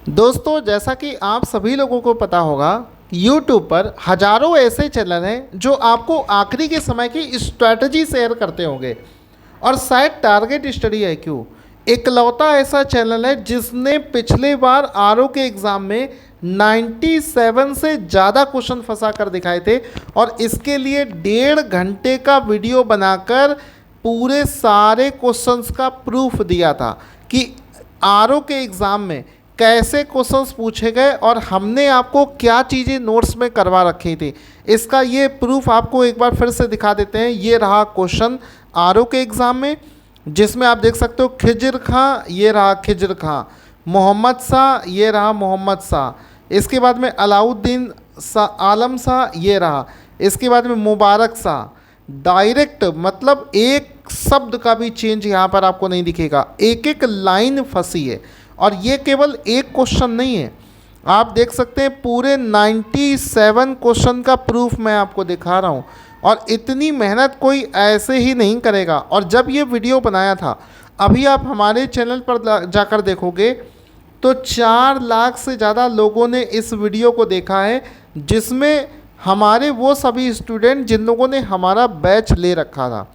दोस्तों, जैसा कि आप सभी लोगों को पता होगा, YouTube पर हजारों ऐसे चैनल हैं जो आपको आखिरी के समय की स्ट्रैटेजी शेयर करते होंगे। और शायद टारगेट स्टडी IQ इकलौता ऐसा चैनल है जिसने पिछले बार आरओ के एग्ज़ाम में 97 से ज़्यादा क्वेश्चन फंसा कर दिखाए थे और इसके लिए 1.5 घंटे का वीडियो बनाकर पूरे सारे क्वेश्चंस का प्रूफ दिया था कि आरओ के एग्ज़ाम में कैसे क्वेश्चंस पूछे गए और हमने आपको क्या चीज़ें नोट्स में करवा रखी थी। इसका ये प्रूफ आपको एक बार फिर से दिखा देते हैं। ये रहा क्वेश्चन आरओ के एग्ज़ाम में, जिसमें आप देख सकते हो खिजर खां, ये रहा खिजर खां, मोहम्मद शाह, ये रहा मोहम्मद शाह, इसके बाद में अलाउद्दीन आलम शाह, ये रहा, इसके बाद में मुबारक शाह। डायरेक्ट मतलब एक शब्द का भी चेंज यहाँ पर आपको नहीं दिखेगा, एक एक लाइन फंसी है। और ये केवल एक क्वेश्चन नहीं है, आप देख सकते हैं पूरे 97 क्वेश्चन का प्रूफ मैं आपको दिखा रहा हूँ। और इतनी मेहनत कोई ऐसे ही नहीं करेगा। और जब ये वीडियो बनाया था, अभी आप हमारे चैनल पर जाकर देखोगे तो 4 लाख से ज़्यादा लोगों ने इस वीडियो को देखा है, जिसमें हमारे वो सभी स्टूडेंट जिन लोगों ने हमारा बैच ले रखा था,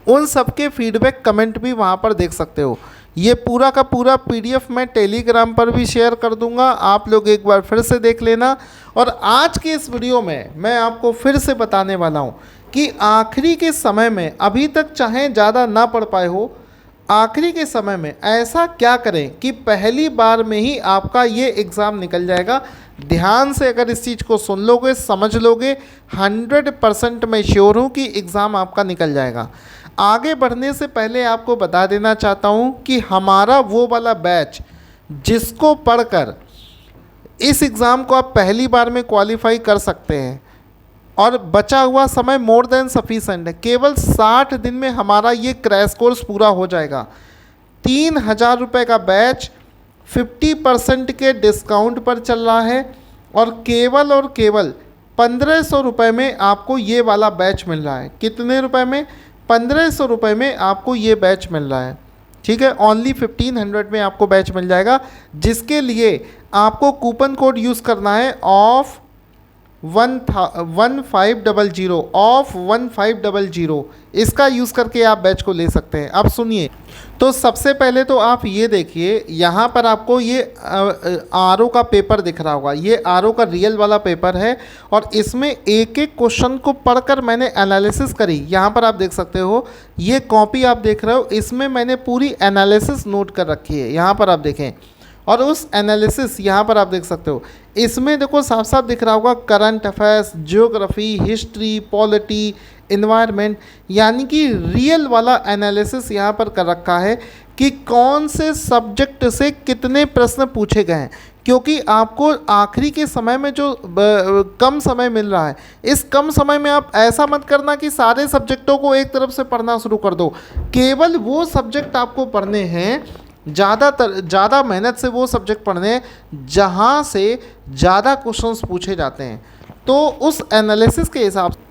उन सबके फीडबैक कमेंट भी वहाँ पर देख सकते हो। ये पूरा का पूरा PDF मैं टेलीग्राम पर भी शेयर कर दूंगा, आप लोग एक बार फिर से देख लेना। और आज के इस वीडियो में मैं आपको फिर से बताने वाला हूँ कि आखिरी के समय में, अभी तक चाहे ज़्यादा ना पढ़ पाए हो, आखिरी के समय में ऐसा क्या करें कि पहली बार में ही आपका ये एग्ज़ाम निकल जाएगा। ध्यान से अगर इस चीज़ को सुन लोगे, समझ लोगे, 100% मैं श्योर हूँ कि एग्ज़ाम आपका निकल जाएगा। आगे बढ़ने से पहले आपको बता देना चाहता हूँ कि हमारा वो वाला बैच जिसको पढ़कर इस एग्ज़ाम को आप पहली बार में क्वालिफाई कर सकते हैं और बचा हुआ समय मोर देन सफिशेंट है। केवल 60 दिन में हमारा ये क्रैश कोर्स पूरा हो जाएगा। 3000 रुपये का बैच 50% के डिस्काउंट पर चल रहा है और केवल 1500 रुपये में आपको ये वाला बैच मिल रहा है। कितने रुपए में? 1500 रुपये में आपको ये बैच मिल रहा है। ठीक है, ओनली 1500 में आपको बैच मिल जाएगा, जिसके लिए आपको कूपन कोड यूज़ करना है ऑफ 1500 ऑफ 1500। इसका यूज़ करके आप बैच को ले सकते हैं। अब सुनिए, तो सबसे पहले तो आप ये देखिए, यहाँ पर आपको ये आरओ का पेपर दिख रहा होगा। ये आरओ का रियल वाला पेपर है और इसमें एक एक क्वेश्चन को पढ़कर मैंने एनालिसिस करी। यहाँ पर आप देख सकते हो, ये कॉपी आप देख रहे हो, इसमें मैंने पूरी एनालिसिस नोट कर रखी है। यहाँ पर आप देखें, और उस एनालिसिस यहाँ पर आप देख सकते हो, इसमें देखो साफ साफ दिख रहा होगा current affairs, geography, history, polity, environment, यानी कि रियल वाला एनालिसिस यहाँ पर कर रखा है कि कौन से सब्जेक्ट से कितने प्रश्न पूछे गए हैं। क्योंकि आपको आखिरी के समय में जो कम समय मिल रहा है, इस कम समय में आप ऐसा मत करना कि सारे सब्जेक्टों को एक तरफ से पढ़ना शुरू कर दो। केवल वो सब्जेक्ट आपको पढ़ने हैं, ज़्यादा मेहनत से वो सब्जेक्ट पढ़ने हैं जहाँ से ज़्यादा क्वेश्चंस पूछे जाते हैं। तो उस एनालिसिस के हिसाब से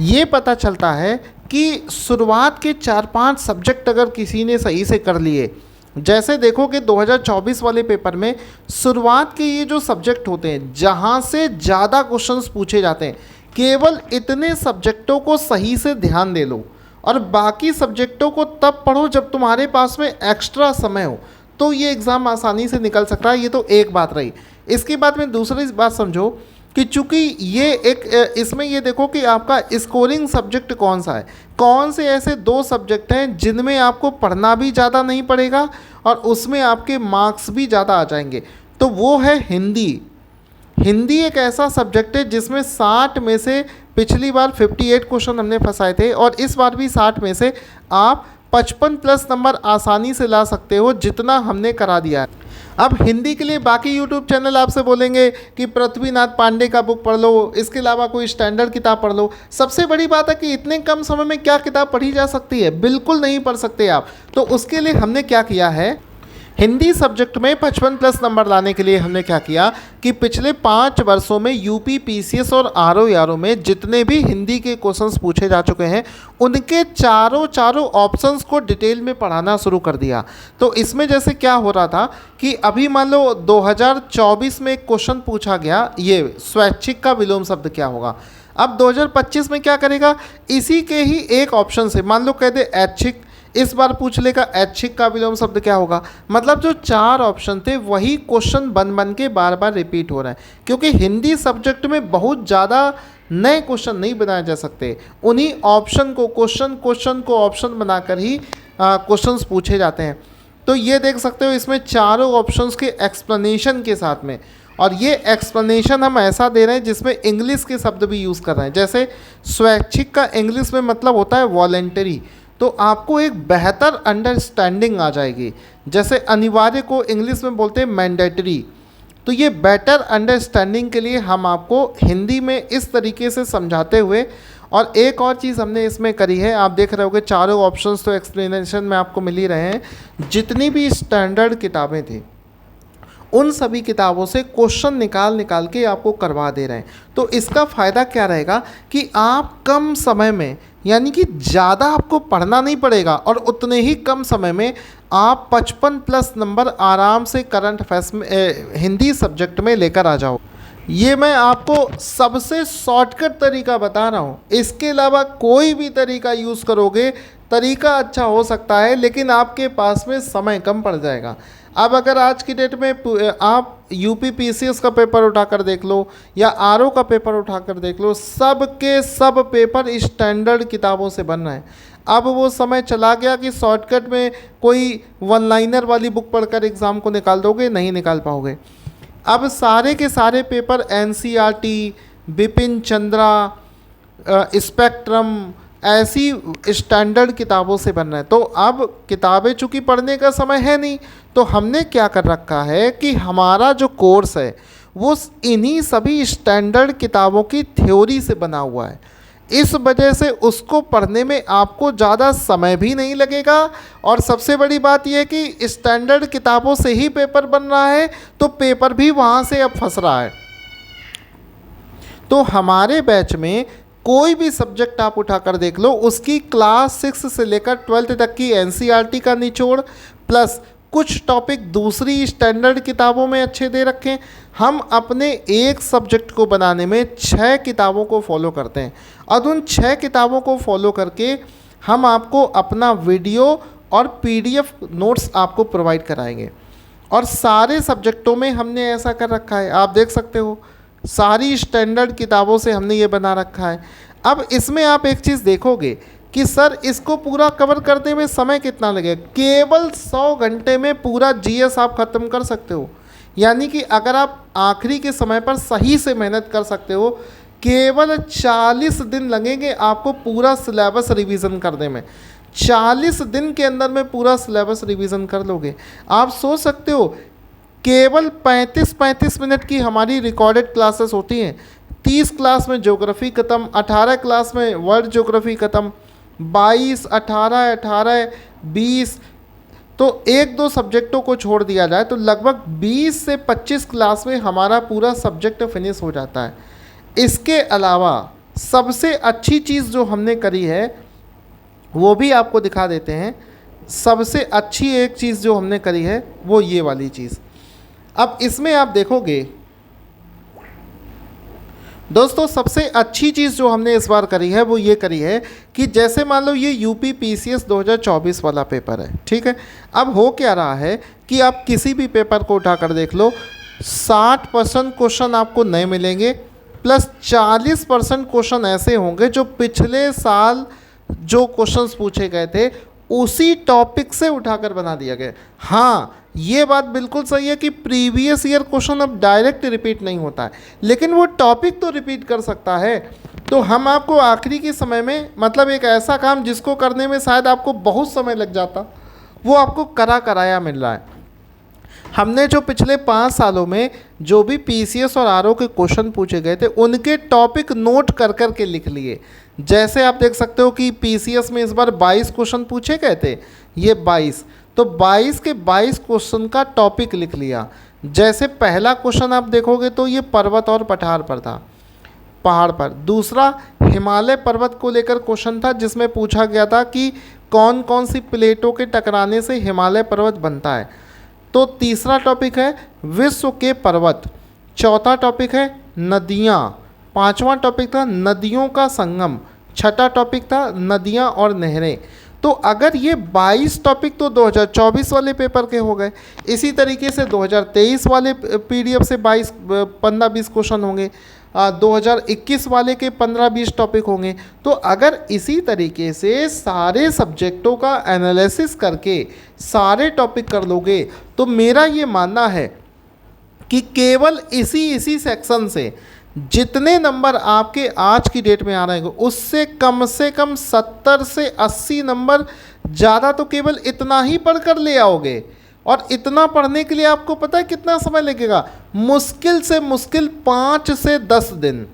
ये पता चलता है कि शुरुआत के 4-5 सब्जेक्ट अगर किसी ने सही से कर लिए, जैसे देखो कि 2024 वाले पेपर में शुरुआत के ये जो सब्जेक्ट होते हैं जहाँ से ज़्यादा क्वेश्चंस पूछे जाते हैं, केवल इतने सब्जेक्टों को सही से ध्यान दे लो और बाकी सब्जेक्टों को तब पढ़ो जब तुम्हारे पास में एक्स्ट्रा समय हो, तो ये एग्ज़ाम आसानी से निकल सकता है। ये तो एक बात रही। इसके बाद में दूसरी बात समझो कि चूँकि ये एक इसमें ये देखो कि आपका स्कोरिंग सब्जेक्ट कौन सा है, कौन से ऐसे 2 सब्जेक्ट हैं जिनमें आपको पढ़ना भी ज़्यादा नहीं पड़ेगा और उसमें आपके मार्क्स भी ज़्यादा आ जाएंगे। तो वो है हिंदी। हिंदी एक ऐसा सब्जेक्ट है जिसमें 60 में से पिछली बार 58 क्वेश्चन हमने फंसाए थे और इस बार भी 60 में से आप 55+ नंबर आसानी से ला सकते हो, जितना हमने करा दिया है। अब हिंदी के लिए बाकी YouTube चैनल आपसे बोलेंगे कि पृथ्वीनाथ पांडे का बुक पढ़ लो, इसके अलावा कोई स्टैंडर्ड किताब पढ़ लो। सबसे बड़ी बात है कि इतने कम समय में क्या किताब पढ़ी जा सकती है? बिल्कुल नहीं पढ़ सकते आप। तो उसके लिए हमने क्या किया है, हिंदी सब्जेक्ट में 55 प्लस नंबर लाने के लिए हमने क्या किया कि पिछले 5 वर्षों में यूपी पीसीएस और आरओ में जितने भी हिंदी के क्वेश्चंस पूछे जा चुके हैं उनके चारों ऑप्शंस को डिटेल में पढ़ाना शुरू कर दिया। तो इसमें जैसे क्या हो रहा था कि अभी मान लो 2024 में एक क्वेश्चन पूछा गया, ये स्वैच्छिक का विलोम शब्द क्या होगा। अब 2025 में क्या करेगा, इसी के ही एक ऑप्शन से मान लो कह दे ऐच्छिक, इस बार पूछ लेगा ऐच्छिक का विलोम शब्द क्या होगा। मतलब जो 4 ऑप्शन थे वही क्वेश्चन बन बन के बार बार रिपीट हो रहा है, क्योंकि हिंदी सब्जेक्ट में बहुत ज़्यादा नए क्वेश्चन नहीं बनाए जा सकते। उन्हीं ऑप्शन को क्वेश्चन को ऑप्शन बनाकर ही क्वेश्चंस पूछे जाते हैं। तो ये देख सकते हो इसमें चारों ऑप्शंस के एक्सप्लेनेशन के साथ में, और ये एक्सप्लेनेशन हम ऐसा दे रहे हैं जिसमें इंग्लिश के शब्द भी यूज़ कर रहे हैं। जैसे स्वैच्छिक का इंग्लिश में मतलब होता है वॉलेंटरी, तो आपको एक बेहतर अंडरस्टैंडिंग आ जाएगी। जैसे अनिवार्य को इंग्लिश में बोलते हैं मैंडेटरी, तो ये बेटर अंडरस्टैंडिंग के लिए हम आपको हिंदी में इस तरीके से समझाते हुए, और एक और चीज़ हमने इसमें करी है, आप देख रहे होगे चारों ऑप्शंस तो एक्सप्लेनेशन में आपको मिल ही रहे हैं। जितनी भी स्टैंडर्ड किताबें थी उन सभी किताबों से क्वेश्चन निकाल के आपको करवा दे रहे हैं। तो इसका फ़ायदा क्या रहेगा कि आप कम समय में, यानी कि ज़्यादा आपको पढ़ना नहीं पड़ेगा और उतने ही कम समय में आप 55 प्लस नंबर आराम से करंट अफेयर्स में हिंदी सब्जेक्ट में लेकर आ जाओ। ये मैं आपको सबसे शॉर्टकट तरीका बता रहा हूँ। इसके अलावा कोई भी तरीका यूज़ करोगे, तरीका अच्छा हो सकता है लेकिन आपके पास में समय कम पड़ जाएगा। अब अगर आज की डेट में आप यूपी पीसीएस का पेपर उठाकर देख लो या आरओ का पेपर उठाकर देख लो, सब के सब पेपर स्टैंडर्ड किताबों से बन रहे हैं। अब वो समय चला गया कि शॉर्टकट में कोई वन लाइनर वाली बुक पढ़कर एग्ज़ाम को निकाल दोगे, नहीं निकाल पाओगे। अब सारे के सारे paper NCERT, Bipin Chandra, spectrum ऐसी स्टैंडर्ड किताबों से बन रहे हैं। तो अब किताबें चूँकि पढ़ने का समय है नहीं, तो हमने क्या कर रखा है कि हमारा जो कोर्स है वो इन्हीं सभी स्टैंडर्ड किताबों की थ्योरी से बना हुआ है। इस वजह से उसको पढ़ने में आपको ज़्यादा समय भी नहीं लगेगा, और सबसे बड़ी बात यह है कि स्टैंडर्ड किताबों से ही पेपर बन रहा है, तो पेपर भी वहाँ से अब फंस रहा है। तो हमारे बैच में कोई भी सब्जेक्ट आप उठाकर देख लो, उसकी क्लास 6 से लेकर 12th तक की एनसीईआरटी का निचोड़ प्लस कुछ टॉपिक दूसरी स्टैंडर्ड किताबों में अच्छे दे रखें। हम अपने एक सब्जेक्ट को बनाने में 6 किताबों को फॉलो करते हैं, और उन 6 किताबों को फॉलो करके हम आपको अपना वीडियो और पीडीएफ नोट्स आपको प्रोवाइड कराएंगे। और सारे सब्जेक्टों में हमने ऐसा कर रखा है, आप देख सकते हो सारी स्टैंडर्ड किताबों से हमने ये बना रखा है। अब इसमें आप एक चीज़ देखोगे कि सर इसको पूरा कवर करने में समय कितना लगेगा। केवल 100 घंटे में पूरा जीएस आप ख़त्म कर सकते हो। यानी कि अगर आप आखिरी के समय पर सही से मेहनत कर सकते हो, केवल 40 दिन लगेंगे आपको पूरा सिलेबस रिवीजन करने में। 40 दिन के अंदर में पूरा सिलेबस रिवीजन कर लोगे। आप सोच सकते हो केवल 35-35 मिनट की हमारी रिकॉर्डेड क्लासेस होती हैं। 30 क्लास में ज्योग्राफी ख़त्म, 18 क्लास में वर्ल्ड ज्योग्राफी ख़त्म, 22, 18, 20, तो 1-2 सब्जेक्टों को छोड़ दिया जाए तो लगभग 20 से 25 क्लास में हमारा पूरा सब्जेक्ट फिनिश हो जाता है। इसके अलावा सबसे अच्छी चीज़ जो हमने करी है वो भी आपको दिखा देते हैं। सबसे अच्छी एक चीज़ जो हमने करी है वो ये वाली चीज़। अब इसमें आप देखोगे दोस्तों, सबसे अच्छी चीज़ जो हमने इस बार करी है वो ये करी है कि जैसे मान लो ये यूपी पीसीएस 2024 वाला पेपर है, ठीक है। अब हो क्या रहा है कि आप किसी भी पेपर को उठाकर देख लो, 60% क्वेश्चन आपको नए मिलेंगे, प्लस 40% क्वेश्चन ऐसे होंगे जो पिछले साल जो क्वेश्चंस पूछे गए थे उसी टॉपिक से उठाकर बना दिया गया। हाँ, ये बात बिल्कुल सही है कि प्रीवियस ईयर क्वेश्चन अब डायरेक्ट रिपीट नहीं होता है, लेकिन वो टॉपिक तो रिपीट कर सकता है। तो हम आपको आखिरी के समय में, मतलब एक ऐसा काम जिसको करने में शायद आपको बहुत समय लग जाता, वो आपको कराया मिल रहा है। हमने जो पिछले 5 सालों में जो भी पीसीएस और आरओ के क्वेश्चन पूछे गए थे उनके टॉपिक नोट कर कर के लिख लिए। जैसे आप देख सकते हो कि पीसीएस में इस बार 22 क्वेश्चन पूछे गए थे, ये 22, तो 22 के 22 क्वेश्चन का टॉपिक लिख लिया। जैसे पहला क्वेश्चन आप देखोगे तो ये पर्वत और पठार पर था, पहाड़ पर। दूसरा हिमालय पर्वत को लेकर क्वेश्चन था जिसमें पूछा गया था कि कौन कौन सी प्लेटों के टकराने से हिमालय पर्वत बनता है। तो तीसरा टॉपिक है विश्व के पर्वत। चौथा टॉपिक है नदियाँ। पांचवा टॉपिक था नदियों का संगम। छठा टॉपिक था नदियाँ और नहरें। तो अगर ये 22 टॉपिक तो 2024 वाले पेपर के हो गए, इसी तरीके से 2023 वाले पीडीएफ से 15-20 क्वेश्चन होंगे, 2021 वाले के 15-20 टॉपिक होंगे। तो अगर इसी तरीके से सारे सब्जेक्टों का एनालिसिस करके सारे टॉपिक कर लोगे तो मेरा ये मानना है कि केवल इसी सेक्शन से जितने नंबर आपके आज की डेट में आ रहे हैं उससे कम 70 से 80 नंबर ज़्यादा तो केवल इतना ही पढ़कर ले आओगे। और इतना पढ़ने के लिए आपको पता है कितना समय लगेगा? मुश्किल से मुश्किल 5 से 10 दिन।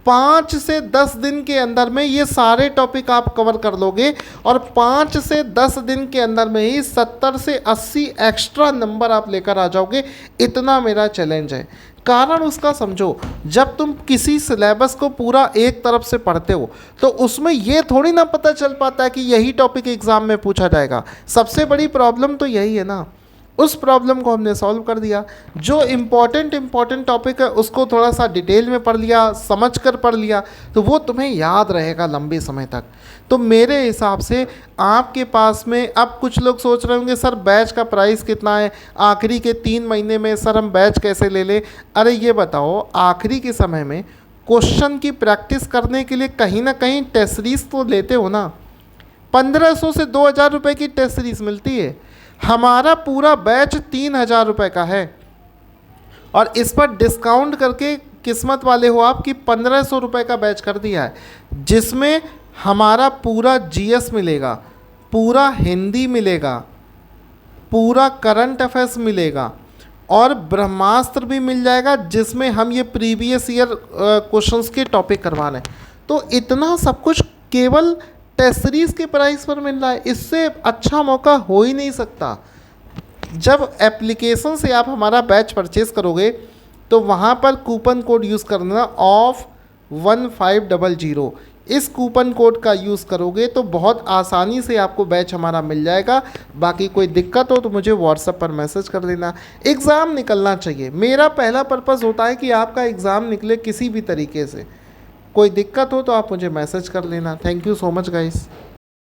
5 से 10 दिन के अंदर में ये सारे टॉपिक आप कवर कर लोगे और 5 से 10 दिन के अंदर में ही 70 से 80 एक्स्ट्रा नंबर आप लेकर आ जाओगे। इतना मेरा चैलेंज है। कारण उसका समझो, जब तुम किसी सिलेबस को पूरा एक तरफ से पढ़ते हो तो उसमें ये थोड़ी ना पता चल पाता है कि यही टॉपिक एग्ज़ाम में पूछा जाएगा। सबसे बड़ी प्रॉब्लम तो यही है ना। उस प्रॉब्लम को हमने सॉल्व कर दिया। जो इम्पॉर्टेंट टॉपिक है उसको थोड़ा सा डिटेल में पढ़ लिया, समझ कर पढ़ लिया, तो वो तुम्हें याद रहेगा लंबे समय तक। तो मेरे हिसाब से आपके पास में अब कुछ लोग सोच रहे होंगे सर बैच का प्राइस कितना है, आखिरी के 3 महीने में सर हम बैच कैसे ले लें। अरे ये बताओ, आखिरी के समय में क्वेश्चन की प्रैक्टिस करने के लिए कहीं ना कहीं टेस्ट सीरीज तो लेते हो ना। 1500 से 2000 रुपये की टेस्ट सीरीज मिलती है। हमारा पूरा बैच 3000 रुपये का है और इस पर डिस्काउंट करके किस्मत वाले हो आप कि 1500 रुपये का बैच कर दिया है, जिसमें हमारा पूरा जीएस मिलेगा, पूरा हिंदी मिलेगा, पूरा करंट अफेयर्स मिलेगा और ब्रह्मास्त्र भी मिल जाएगा जिसमें हम ये प्रीवियस ईयर क्वेश्चंस के टॉपिक करवाने। तो इतना सब कुछ केवल टेस्ट सीरीज़ के प्राइस पर मिल रहा है। इससे अच्छा मौका हो ही नहीं सकता। जब एप्लीकेशन से आप हमारा बैच परचेज़ करोगे तो वहाँ पर कूपन कोड यूज़ करना OFF1500। इस कूपन कोड का यूज़ करोगे तो बहुत आसानी से आपको बैच हमारा मिल जाएगा। बाकी कोई दिक्कत हो तो मुझे व्हाट्सएप पर मैसेज कर देना। एग्ज़ाम निकलना चाहिए, मेरा पहला पर्पज़ होता है कि आपका एग्ज़ाम निकले किसी भी तरीके से। कोई दिक्कत हो तो आप मुझे मैसेज कर लेना। Thank you so much guys.